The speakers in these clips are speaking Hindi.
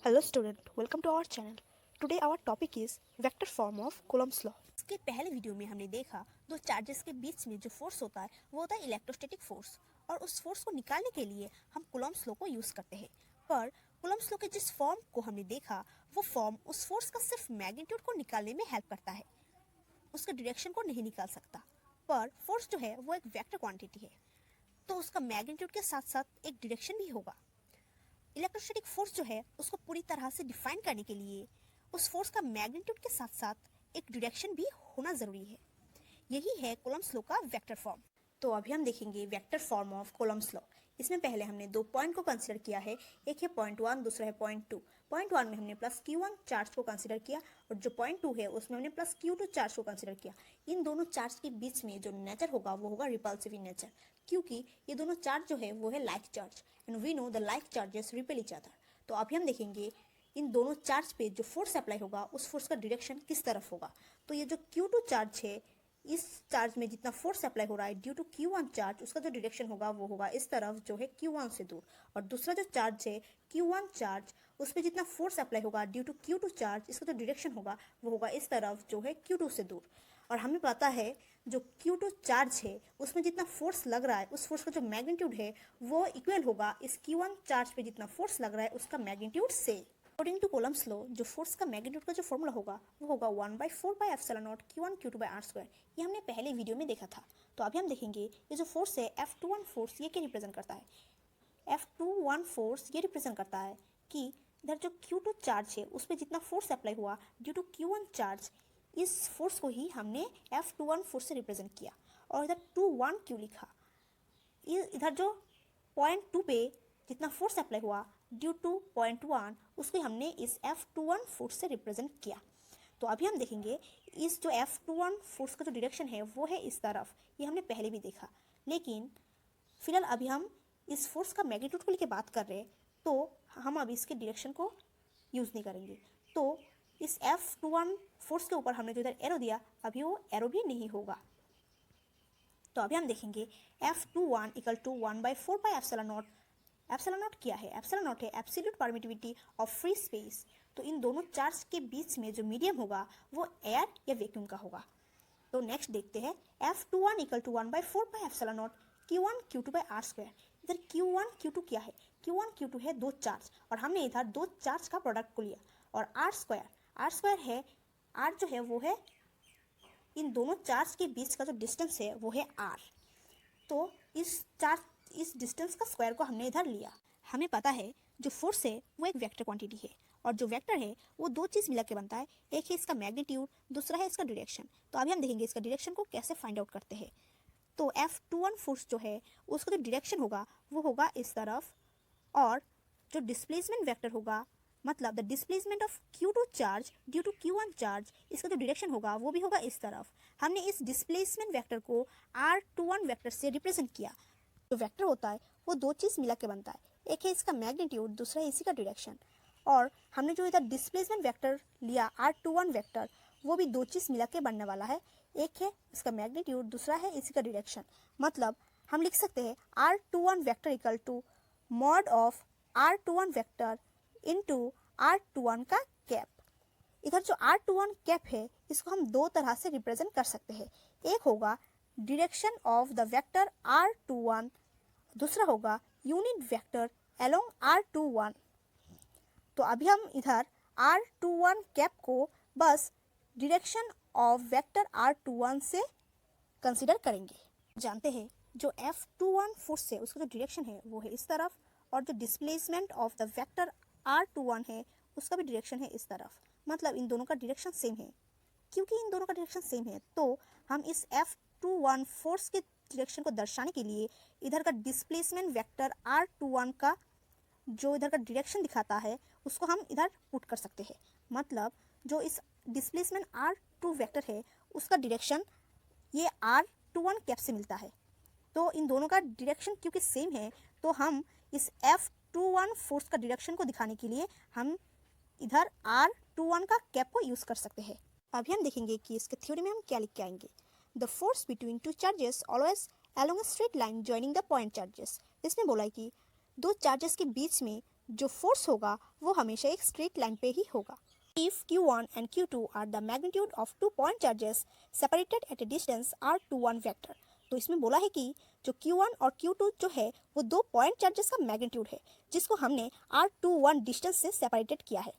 Hello student, welcome to our channel. Today our topic is vector form of Coulomb's law. इसके पहले वीडियो में हमने देखा दो चार्जेस के बीच में जो फोर्स होता है वो होता है इलेक्ट्रोस्टैटिक फोर्स, और उस फोर्स को निकालने के लिए हम कूलम्ब्स लॉ को यूज़ करते हैं। पर कूलम्ब्स लॉ के जिस फॉर्म को हमने देखा वो फॉर्म उस फोर्स का सिर्फ मैग्नीट्यूड को निकालने में हेल्प करता है, उसके डायरेक्शन को नहीं निकाल सकता। पर फोर्स जो है वो एक वेक्टर क्वांटिटी है, तो उसका मैग्नीट्यूड के साथ साथ एक डायरेक्शन भी होगा। इलेक्ट्रोस्टैटिक फोर्स जो है उसको पूरी तरह से डिफाइन करने के लिए उस फोर्स का मैग्नीट्यूड के साथ साथ एक डायरेक्शन भी होना ज़रूरी है। यही है कूलम्ब्स लॉ का वेक्टर फॉर्म। तो अभी हम देखेंगे vector form of Coulomb's law. इसमें पहले हमने दो पॉइंट को कंसीडर किया है, एक है पॉइंट 1, दूसरा है पॉइंट 2। पॉइंट 1 में हमने प्लस Q1 चार्ज को कंसीडर किया और जो पॉइंट 2 है उसमें हमने प्लस Q2 चार्ज को कंसीडर किया। इन दोनों चार्ज के बीच में जो नेचर होगा वो होगा रिपल्सिव इन नेचर, क्योंकि ये दोनों चार्ज जो है वो है like charge and we know the like charges repel each other. तो अभी हम देखेंगे इन दोनों चार्ज पे जो फोर्स अप्लाई होगा उस फोर्स का डायरेक्शन किस तरफ होगा। तो ये जो Q2 चार्ज है, इस चार्ज में जितना फोर्स अप्लाई हो रहा है ड्यू टू Q1 चार्ज, उसका जो डायरेक्शन होगा वो होगा इस तरफ जो है Q1 से दूर। और दूसरा जो चार्ज है Q1 चार्ज, उस पर जितना फोर्स अप्लाई होगा ड्यू टू Q2 चार्ज, इसका जो डायरेक्शन होगा वो होगा इस तरफ जो है Q2 से दूर। और हमें पता है जो Q2 चार्ज है उसमें जितना फोर्स लग रहा है उस फोर्स का जो मैग्नीट्यूड है वो इक्वल होगा इस Q1 चार्ज पे जितना फोर्स लग रहा है उसका मैग्नीट्यूड से। अकॉर्डिंग टू कूलम्ब्स लॉ जो फोर्स का मैग्नीट्यूड का जो फॉर्मूला होगा वो होगा 1/4 Q1 Q2 R²। ये हमने पहले वीडियो में देखा था। तो अभी हम देखेंगे ये जो फोर्स है F21 फोर्स, ये क्या रिप्रेजेंट करता है। F21 फोर्स ये रिप्रेजेंट करता है कि इधर जो Q2 चार्ज है उस पर जितना फोर्स अप्लाई हुआ ड्यू टू Q1 चार्ज, इस फोर्स को ही हमने F21 फोर्स से रिप्रेजेंट किया। और इधर 21 क्यों लिखा, इधर जो पॉइंट 2 पे जितना फोर्स अप्लाई हुआ ड्यू टू पॉइंट 1, उसको हमने इस F21 फोर्स से रिप्रेजेंट किया। तो अभी हम देखेंगे इस जो F21 फोर्स का जो डायरेक्शन है वो है इस तरफ, ये हमने पहले भी देखा। लेकिन फिलहाल अभी हम इस फोर्स का मैग्नीट्यूड को लेकर बात कर रहे हैं, तो हम अभी इसके डायरेक्शन को यूज़ नहीं करेंगे। तो इस F21 फोर्स के ऊपर हमने जो इधर एरो दिया अभी वो एरो भी नहीं होगा। तो अभी हम देखेंगे F21 equal to 1/4 epsilon not क्या है। एप्सिलॉन नॉट है absolute permittivity of free space. तो इन दोनों चार्ज के बीच में जो मीडियम होगा वो एयर या वैक्यूम का होगा। तो नेक्स्ट देखते हैं F21 equal to 1/4 epsilon naught Q1 Q2 R²। इधर Q1 Q2 क्या है, Q1 Q2 है दो चार्ज, और हमने इधर दो चार्ज का प्रोडक्ट को लिया। और R² है, R जो है वो है इन दोनों चार्ज के बीच का जो डिस्टेंस है वो है R। तो इस डिस्टेंस का स्क्वायर को हमने इधर लिया। हमें पता है जो फोर्स है वो एक वेक्टर क्वांटिटी है, और जो वेक्टर है वो दो चीज़ मिला के बनता है, एक है इसका मैग्नीट्यूड, दूसरा है इसका डायरेक्शन। तो अभी हम देखेंगे इसका डायरेक्शन को कैसे फाइंड आउट करते हैं। तो F21 फोर्स जो है उसका जो डायरेक्शन होगा वो होगा इस तरफ, और जो डिस्प्लेसमेंट वेक्टर होगा मतलब the displacement of Q2 charge due to Q1 charge, इसका जो डायरेक्शन होगा वो भी होगा इस तरफ। हमने इस डिस्प्लेसमेंट वेक्टर को R21 वेक्टर से रिप्रेजेंट किया। जो वेक्टर होता है वो दो चीज़ मिला के बनता है, एक है इसका मैग्नीट्यूड, दूसरा है इसी का डायरेक्शन। और हमने जो इधर डिस्प्लेसमेंट वेक्टर लिया R21 वेक्टर, वो भी दो चीज़ मिला के बनने वाला है, एक है इसका मैग्नीट्यूड, दूसरा है इसी का डायरेक्शन। मतलब हम लिख सकते हैं R21 vector equal to mod of R21 vector into R21 का कैप। इधर जो R21 कैप है इसको हम दो तरह से रिप्रेजेंट कर सकते हैं, एक होगा direction of the vector R21, दूसरा होगा यूनिट वेक्टर अलोंग R21। तो अभी हम इधर R21 कैप को बस डायरेक्शन ऑफ वेक्टर R21 से कंसीडर करेंगे। जानते हैं जो F21 फोर्स है उसका जो डायरेक्शन है वो है इस तरफ, और जो displacement of the vector R21 है उसका भी डायरेक्शन है इस तरफ। मतलब इन दोनों का डायरेक्शन सेम है। क्योंकि इन दोनों का डायरेक्शन सेम है तो हम इस F21 फोर्स के डायरेक्शन को दर्शाने के लिए इधर का डिस्प्लेसमेंट वेक्टर R21 का जो इधर का डायरेक्शन दिखाता है उसको हम इधर पुट कर सकते हैं। मतलब जो इस डिस्प्लेसमेंट R2 वेक्टर है उसका डायरेक्शन ये R21 कैप से मिलता है। तो इन दोनों का डायरेक्शन क्योंकि सेम है तो हम इस F21 फोर्स का डायरेक्शन को दिखाने के लिए हम इधर R21 का कैप को यूज़ कर सकते हैं। अभी हम देखेंगे कि इसके थ्योरी में हम क्या लिख के आएंगे। The force between two charges always along a straight line joining the point charges. इसमें बोला है कि दो चार्जेस के बीच में जो फोर्स होगा वो हमेशा एक स्ट्रेट लाइन पे ही होगा। If Q1 and Q2 are the magnitude of 2 point charges separated at a distance R21 vector, तो इसमें बोला है कि जो Q1 और Q2 जो है वो 2 point चार्जेस का मैग्नीट्यूड है जिसको हमने R21 डिस्टेंस से सेपरेटेड किया है।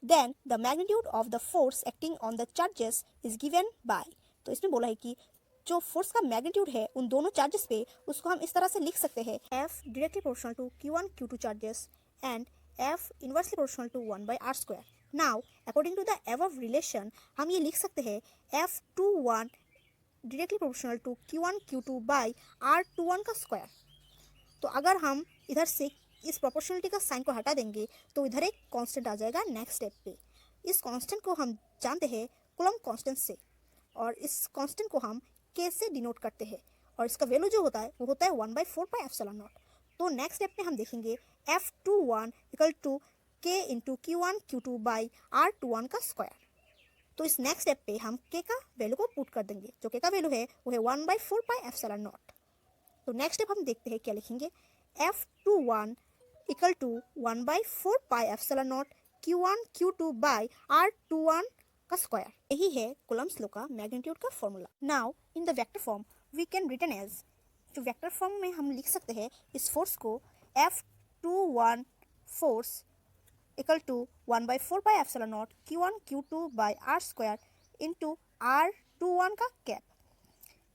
Then the magnitude of the force acting on the charges is given by, तो इसमें बोला है कि जो फोर्स का मैग्नीट्यूड है उन दोनों चार्जेस पे उसको हम इस तरह से लिख सकते हैं F directly proportional to Q1 Q2 charges and F inversely proportional to 1 by R square. Now according to the above relation हम ये लिख सकते हैं F21 directly proportional to Q1 Q2 by R21 का स्क्वायर। तो अगर हम इधर से इस प्रोपोर्शनलिटी का साइन को हटा देंगे तो इधर एक कांस्टेंट आ जाएगा नेक्स्ट स्टेप पे। इस कांस्टेंट को हम जानते हैं कूलम्ब कांस्टेंट से और इस कांस्टेंट को हम k से डिनोट करते हैं और इसका वैल्यू जो होता है वो होता है 1/4 पाई एप्सिलॉन नॉट। तो नेक्स्ट स्टेप में हम देखेंगे F21 equal to k into Q1 Q2 by R21 का स्क्वायर। तो इस नेक्स्ट स्टेप पे हम k का वैल्यू को पुट कर देंगे, जो k का वैल्यू है वो है 1/4 पाई एप्सिलॉन नॉट। तो नेक्स्ट स्टेप हम देखते हैं क्या लिखेंगे, F21 equal to 1/4 pi epsilon naught Q1 Q2 by R21 का स्क्वायर। यही है कूलम्ब्स लॉ का मैग्नीट्यूड का formula. Now in the vector form we can written as, जो वेक्टर फॉर्म में हम लिख सकते हैं इस फोर्स को F21 force equal to 1/4 pi epsilon naught Q1 Q2 by R square into R21 का कैप।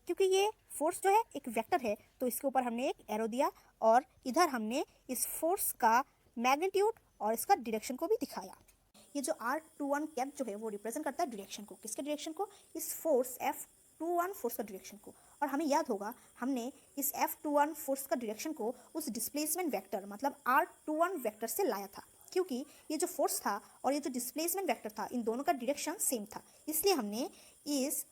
क्योंकि ये फोर्स जो है एक वेक्टर है तो इसके ऊपर हमने एक एरो दिया और इधर हमने इस फोर्स का मैग्नीट्यूड और इसका डायरेक्शन को भी दिखाया। ये जो R21 कैप जो है वो रिप्रेजेंट करता है डायरेक्शन को, किसके डायरेक्शन को, इस फोर्स F21 फोर्स का डायरेक्शन को। और हमें याद होगा हमने इस F21 फोर्स का डायरेक्शन को उस डिस्प्लेसमेंट वेक्टर मतलब R21 वेक्टर से लाया था, क्योंकि ये जो फोर्स था और ये जो डिस्प्लेसमेंट वेक्टर था इन दोनों का डायरेक्शन सेम था। इसलिए हमने इस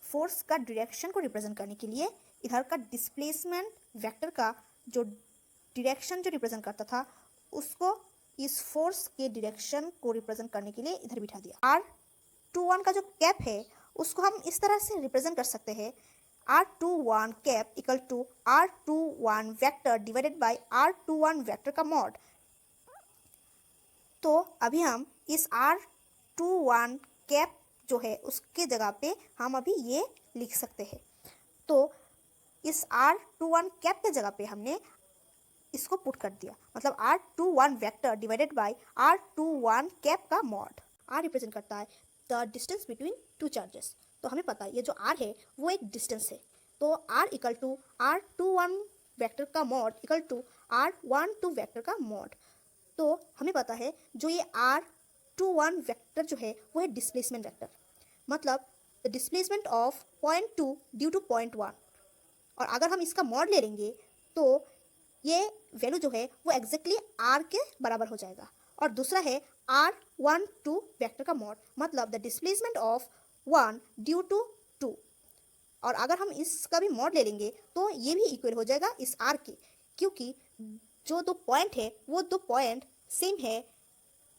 फोर्स का डायरेक्शन को रिप्रेजेंट करने के लिए इधर का डिस्प्लेसमेंट वेक्टर का जो डायरेक्शन जो रिप्रेजेंट करता था उसको इस फोर्स के डायरेक्शन को रिप्रेजेंट करने के लिए इधर बिठा दिया। R21 का जो कैप है उसको हम इस तरह से रिप्रेजेंट कर सकते हैं, R21 cap equal to R21 vector divided by R21 vector का मॉड। तो अभी हम इस R21 कैप जो है उसके जगह पे हम अभी ये लिख सकते हैं। तो इस R21 कैप के जगह पे हमने इसको पुट कर दिया, मतलब R21 vector divided by R21 cap का मॉड। R रिप्रेजेंट करता है the distance between two charges. तो हमें पता है ये जो R है वो एक डिस्टेंस है, तो R equal to R21 vector का mod equal to R12 vector का मॉड। तो हमें पता है जो ये R21 वेक्टर जो है वो है डिस्प्लेसमेंट वेक्टर, मतलब the displacement of point 2 due two point 1। और अगर हम इसका मॉड ले लेंगे तो ये वैल्यू जो है वो एग्जैक्टली R के बराबर हो जाएगा। और दूसरा है R12 वेक्टर का मॉड, मतलब the displacement of 1 due to 2। और अगर हम इसका भी मॉड ले लेंगे तो ये भी इक्वल हो जाएगा इस R के, क्योंकि जो दो पॉइंट है वो दो पॉइंट सेम है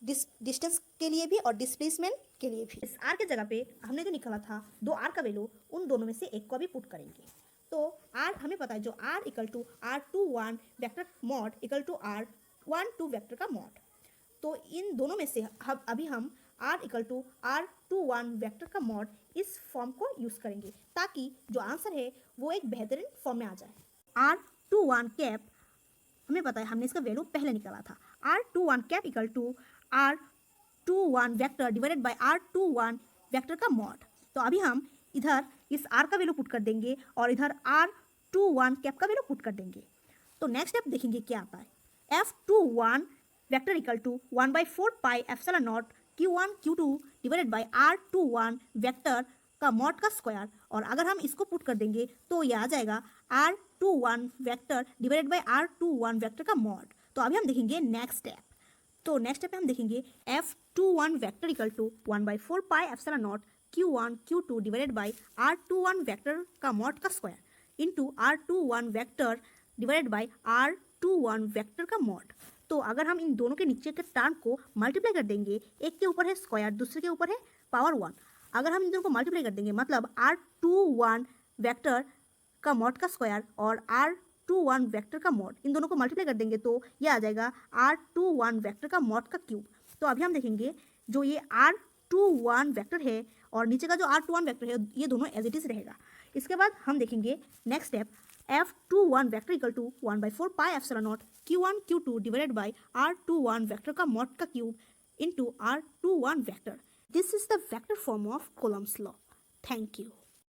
डिस्टेंस के लिए भी और डिस्प्लेसमेंट के लिए भी। इस R के जगह पे हमने जो निकाला था दो R का वैल्यू, उन दोनों में से एक को भी पुट करेंगे। तो R हमें पता है जो R equal to R21 vector mod equal to R12 vector का मॉड। तो इन दोनों में से अभी हम R equal to R21 vector का मॉड इस फॉर्म को यूज़ करेंगे ताकि जो आंसर है वो एक बेहतरीन फॉर्म में आ जाए। R21 कैप हमें पता है हमने इसका वैल्यू पहले निकाला था, R21 cap equal to R21 vector divided by R21 vector का मॉड। तो अभी हम इधर इस R का वैल्यू पुट कर देंगे और इधर R21 कैप का वैल्यू पुट कर देंगे। तो नेक्स्ट स्टेप देखेंगे क्या आता है, F21 vector equal to 1/4 pi epsilon naught Q1 Q2 divided by R21 vector का मॉड का स्क्वायर। और अगर हम इसको पुट कर देंगे तो ये आ जाएगा R21 vector divided by R21 vector का मॉड। तो अभी हम देखेंगे नेक्स्ट स्टेप। तो नेक्स्ट स्टेप में हम देखेंगे F21 vector equal to 1/4 pi epsilon naught Q1 Q2 divided by R21 vector का मॉड का square into R21 vector divided by R21 vector का मॉड। तो अगर हम इन दोनों के नीचे के टर्म को मल्टीप्लाई कर देंगे, एक के ऊपर है स्क्वायर दूसरे के ऊपर है पावर 1, अगर हम इन दोनों को मल्टीप्लाई कर देंगे मतलब R21 वेक्टर का मॉड का स्क्वायर और R21 वेक्टर का मॉड, इन दोनों को मल्टीप्लाई कर देंगे तो ये आ जाएगा R21 वेक्टर का मॉड का क्यूब। तो अभी हम देखेंगे जो ये R21 वेक्टर है और नीचे का जो R21 वेक्टर है ये दोनों एज इट इज रहेगा। इसके बाद हम देखेंगे next step, F21 vector equal to 1/4 pi epsilon naught Q1 Q2 divided by R21 vector का मॉड का cube into R21 vector. This is the vector form of Coulomb's law. Thank you.